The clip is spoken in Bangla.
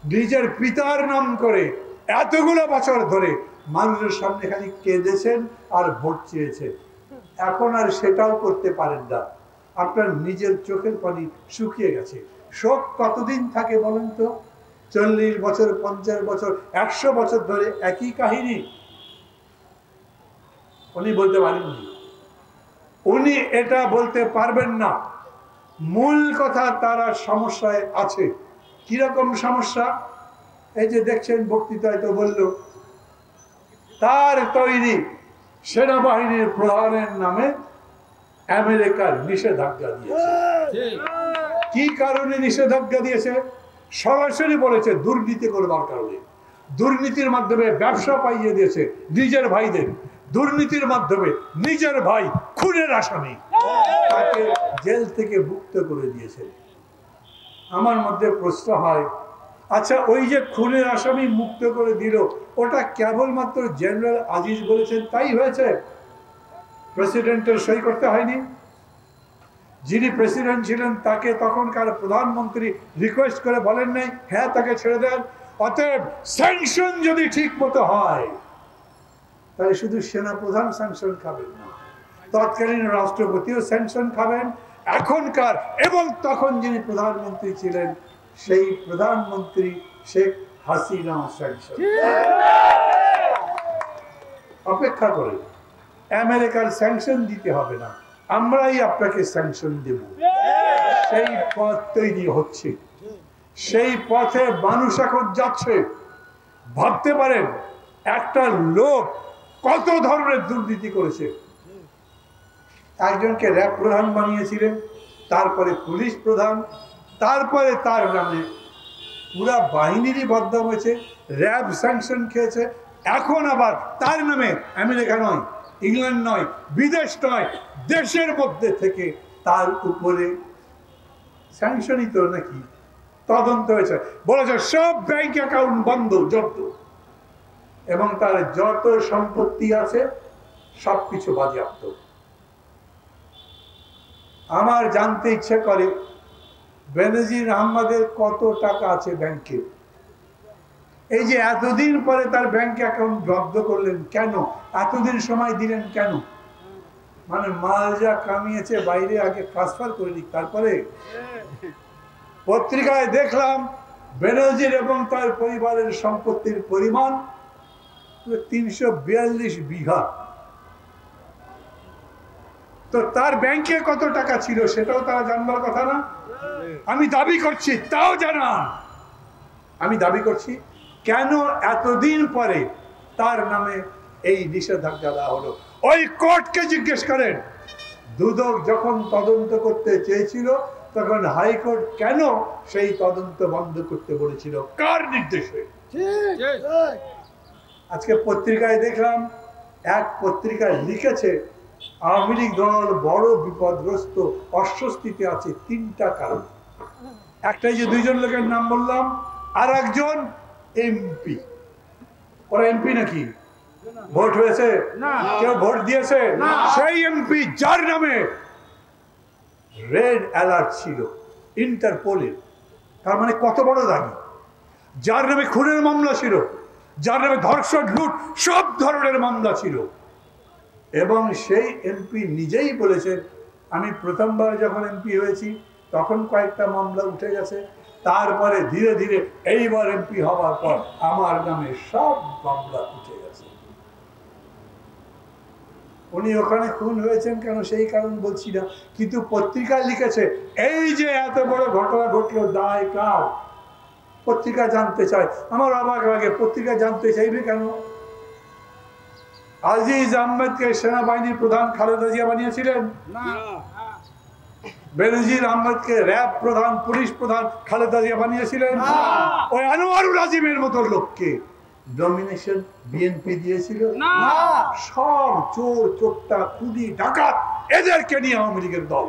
নিজের পিতার নাম করে এতগুলো বছর ধরে মানুষের সামনে খালি কেঁদেছেন আর ভোট চেয়েছেন। এখন আর সেটাও করতে পারেন না। আপনার নিজের চোখের পানি শুকিয়ে গেছে। শোক কতদিন থাকে বলেন তো? 40 বছর, 50 বছর, 100 বছর ধরে একই কাহিনী। উনি বলতে পারেননি, উনি এটা বলতে পারবেন না। মূল কথা, তারা সমস্যায় আছে। কিরকম সমস্যা? এই যে দেখছেন বক্তৃতায় তো বলল, তার তৈরি সেনাবাহিনীর প্রধানের নামে আমেরিকার নিষেধাজ্ঞা দিয়েছে। কি কারণে নিষেধাজ্ঞা দিয়েছে? সরাসরি বলেছে দুর্নীতি করবার কারণে। দুর্নীতির মাধ্যমে ব্যবসা পাইয়ে দিয়েছে নিজের ভাইদের, দুর্নীতির মাধ্যমে নিজের ভাই খুনের আসামি, তাকে জেল থেকে মুক্ত করে দিয়েছে। আমার মধ্যে প্রশ্ন হয়, আচ্ছা ওই যে খুনের আসামি মুক্ত করে দিল, ওটা কেবলমাত্র জেনারেল আজিজ বলেছেন তাই হয়েছে? প্রেসিডেন্টের সই করতে হয়নি? যিনি প্রেসিডেন্ট ছিলেন তাকে তখনকার প্রধানমন্ত্রী রিকোয়েস্ট করে বলেন নাই হ্যাঁ তাকে ছেড়ে দেন? অতএব স্যাংশন যদি ঠিক মতো হয়, তাহলে শুধু সেনা প্রধান স্যাংশন খাবেন না, তৎকালীন রাষ্ট্রপতিও স্যাংশন খাবেন। এখনকার এবং তখন যিনি প্রধানমন্ত্রী ছিলেন সেই প্রধানমন্ত্রী শেখ হাসিনা স্যাংশন। অপেক্ষা করে, আমেরিকার স্যাংশন দিতে হবে না, আমরাই আপনাকে স্যাংশন দেব। সেই পথ তৈরি হচ্ছে, সেই পথে মানুষ এখন যাচ্ছে। ভাবতে পারেন একটা লোক কত ধরনের দুর্নীতি করেছে। একজনকে র্যাব প্রধান বানিয়েছিলেন, তারপরে পুলিশ প্রধান, তারপরে তার নামে পুরা বাহিনীরই বদনাম হয়েছে, র্যাব স্যাংশন খেয়েছে। এখন আবার তার নামে আমেরিকা নয়, ইংল্যান্ড নয়, বিদেশ নয়, দেশের মধ্যে থেকে তার উপরে স্যাংশনই তো নাকি তদন্ত হয়েছে, বলেছে সব ব্যাংক অ্যাকাউন্ট বন্ধ, জব্দ, এবং তার যত সম্পত্তি আছে সবকিছু বাজেয়াপ্ত। আমার জানতে ইচ্ছে করে বেনজির আহমদের কত টাকা আছে ব্যাংকে। এই যে এতদিন পরে তার ব্যাংক অ্যাকাউন্ট জব্দ করলেন কেন? এতদিন সময় দিলেন কেন? মানে মাল যা কামিয়েছে বাইরে আগে ট্রান্সফার করে নিক তারপরে। পত্রিকায় দেখলাম বেনজির এবং তার পরিবারের সম্পত্তির পরিমাণ 342 বিঘা। তো তার ব্যাংকে কত টাকা ছিল সেটাও তারা জানবার কথা না? আমি দাবি করছি তাও জানান। আমি দাবি করছি কেন এতদিন পরে তার নামে এই নিষেধাজ্ঞা দেওয়া হলো? ওই কোর্টকে জিজ্ঞেস করেন, দুদক যখন তদন্ত করতে চেয়েছিল তখন হাইকোর্ট কেন সেই তদন্ত বন্ধ করতে বলেছিল? কার নির্দেশে? আজকে পত্রিকায় দেখলাম, এক পত্রিকায় লিখেছে আওয়ামী লীগ দল বড় বিপদগ্রস্ত, অস্বস্তিতে আছে 3টা কারণ। একটাই যে 2জন লোকের নাম বললাম, আর একজন এমপি। ওরা এমপি নাকি? ভোট হয়েছে? কেউ ভোট দিয়েছে? সেই এমপি যার নামে রেড অ্যালার্ট ছিল ইন্টারপোলের, তার মানে কত বড় দাবি, যার নামে খুনের মামলা ছিল, যার নামে ধর্ষণ, লুট, সব ধরনের মামলা ছিল। এবং সেই এমপি নিজেই বলেছেন আমি প্রথমবার যখন এমপি হয়েছি তখন কয়েকটা মামলা উঠে গেছে, তারপরে ধীরে ধীরে এইবার এমপি হওয়ার পর আমার নামে সব মামলা উঠে গেছে। উনি ওখানে খুন হয়েছেন কেন সেই কারণ বলছি না, কিন্তু পত্রিকায় লিখেছে এই যে এত বড় ঘটনা ঘটলো, দায় কার? পত্রিকা জানতে চায়। আমার অবাক লাগে, পত্রিকা জানতে চাইবে কেন? আজিজ আহমেদকে সেনাবাহিনীর প্রধান খালেদা জিয়া বানিয়েছিলেন না, বেনজির আহমেদকে র্যাব প্রধান, পুলিশ প্রধান খালেদা জিয়া বানিয়েছিলেন না, ওই আনোয়ারুল আজিমের মতো লোককে নমিনেশন বিএনপি দিয়েছিল না। সব চোর, চোট্টা, খুনি, ডাকাত, এদেরকে নিয়ে আওয়ামী লীগের দল।